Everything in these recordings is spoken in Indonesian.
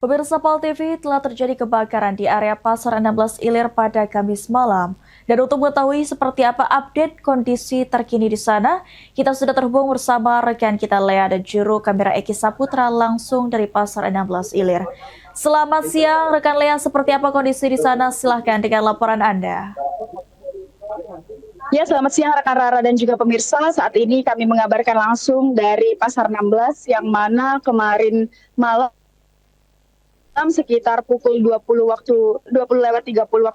Pemirsa PAL TV, telah terjadi kebakaran di area Pasar 16 Ilir pada Kamis malam. Dan untuk mengetahui seperti apa update kondisi terkini di sana, kita sudah terhubung bersama rekan kita Lea dan juru kamera Eki Saputra langsung dari Pasar 16 Ilir. Selamat siang rekan Lea, seperti apa kondisi di sana? Silahkan dengan laporan Anda. Ya, selamat siang rekan Rara dan juga pemirsa. Saat ini kami mengabarkan langsung dari Pasar 16 yang mana kemarin malam sekitar pukul 20 waktu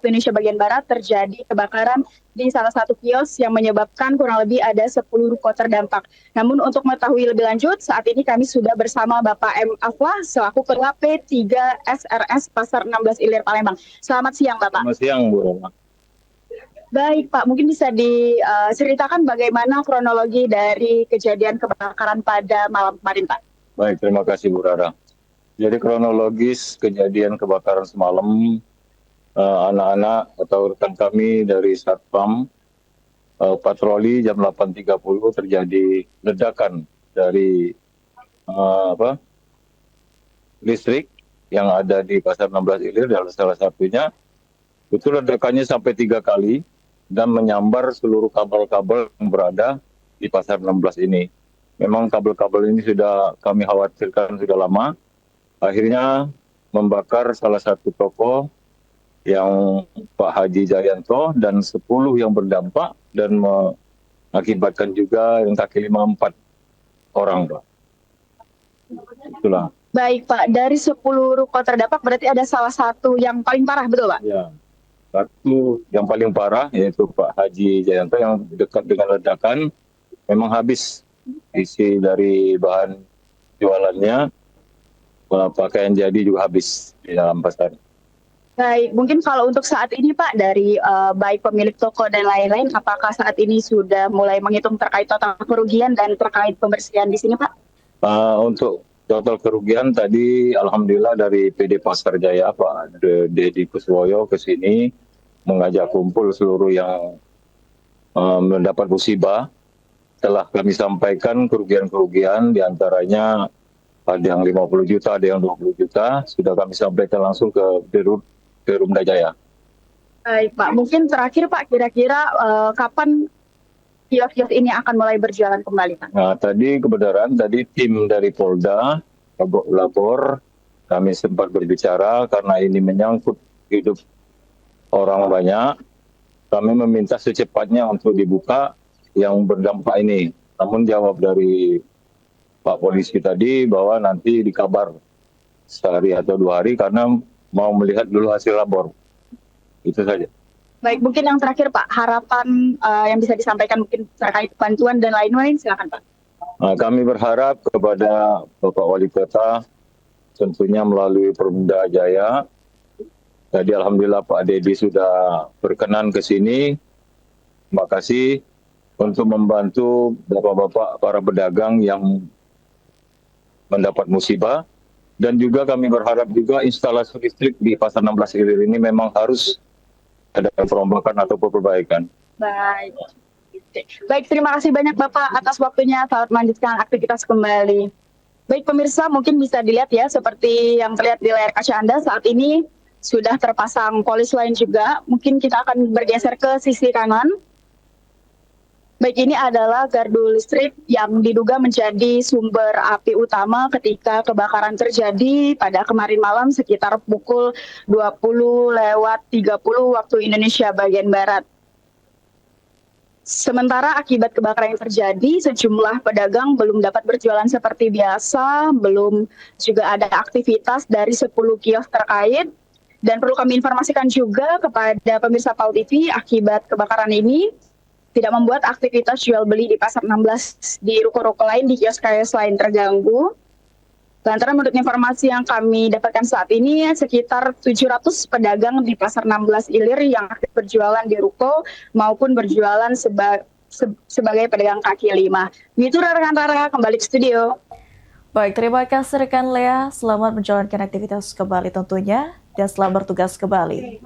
Indonesia bagian Barat terjadi kebakaran di salah satu kios yang menyebabkan kurang lebih ada 10 ruko terdampak. Namun untuk mengetahui lebih lanjut, saat ini kami sudah bersama Bapak M. Afwa selaku Ketua P3 SRS Pasar 16 Ilir Palembang. Selamat siang Bapak. Selamat siang Bu Roma. Baik Pak, mungkin bisa diceritakan bagaimana kronologi dari kejadian kebakaran pada malam kemarin Pak? Baik, terima kasih Bu Rara. Jadi kronologis kejadian kebakaran semalam, anak-anak atau rekan kami dari Satpam patroli jam 8.30 terjadi ledakan dari listrik yang ada di Pasar 16 Ilir, dan salah satunya itu ledakannya sampai 3 kali dan menyambar seluruh kabel-kabel yang berada di Pasar 16 ini. Memang kabel-kabel ini sudah kami khawatirkan sudah lama. Akhirnya membakar salah satu toko yang Pak Haji Jayanto dan 10 yang berdampak dan mengakibatkan juga yang kaki 54 orang, Pak. Itulah. Baik Pak, dari 10 ruko terdampak berarti ada salah satu yang paling parah, betul Pak? Ya, satu yang paling parah yaitu Pak Haji Jayanto yang dekat dengan ledakan memang habis isi dari bahan jualannya. Pakaian jadi juga habis di dalam pasar. Baik, mungkin kalau untuk saat ini Pak, dari baik pemilik toko dan lain-lain, apakah saat ini sudah mulai menghitung terkait total kerugian dan terkait pembersihan di sini Pak? Untuk total kerugian tadi alhamdulillah dari PD Pasar Jaya Pak Dedi Kuswoyo ke sini mengajak kumpul seluruh yang mendapat musibah. Telah kami sampaikan kerugian-kerugian diantaranya ada yang 50 juta, ada yang 20 juta, sudah kami sampaikan langsung ke Perumda Jaya. Baik Pak, mungkin terakhir Pak, kira-kira kapan kios-kios ini akan mulai berjalan kembali Pak? Nah, tadi tim dari Polda lapor, kami sempat berbicara karena ini menyangkut hidup orang banyak, kami meminta secepatnya untuk dibuka yang berdampak ini. Namun jawab dari Pak Polisi tadi bahwa nanti dikabar sehari atau 2 hari karena mau melihat dulu hasil labor. Itu saja. Baik, mungkin yang terakhir Pak, harapan yang bisa disampaikan mungkin terkait bantuan dan lain-lain, silakan Pak. Nah, kami berharap kepada Bapak Wali Kota tentunya melalui Perumda Jaya. Tadi alhamdulillah Pak Dedi sudah berkenan ke sini. Terima kasih untuk membantu bapak-bapak para pedagang yang mendapat musibah, dan juga kami berharap juga instalasi listrik di Pasar 16 Ilir ini memang harus ada perombakan atau perbaikan. Baik. Baik, terima kasih banyak Bapak atas waktunya. Selamat melanjutkan aktivitas kembali. Baik pemirsa, mungkin bisa dilihat ya seperti yang terlihat di layar kaca Anda saat ini sudah terpasang polis lain juga. Mungkin kita akan bergeser ke sisi kanan. Baik, ini adalah gardu listrik yang diduga menjadi sumber api utama ketika kebakaran terjadi pada kemarin malam sekitar pukul 20:30 waktu Indonesia bagian Barat. Sementara akibat kebakaran yang terjadi, sejumlah pedagang belum dapat berjualan seperti biasa, belum juga ada aktivitas dari 10 kios terkait. Dan perlu kami informasikan juga kepada pemirsa PAL TV, akibat kebakaran ini tidak membuat aktivitas jual beli di Pasar 16 di ruko-ruko lain, di kios-kios lain terganggu. Lantaran menurut informasi yang kami dapatkan saat ini, sekitar 700 pedagang di Pasar 16 Ilir yang aktif berjualan di ruko maupun berjualan sebagai pedagang kaki 5. Begitu rekan Rara, kembali ke studio. Baik, terima kasih rekan Lea. Selamat menjalankan aktivitas kembali tentunya dan selamat bertugas kembali.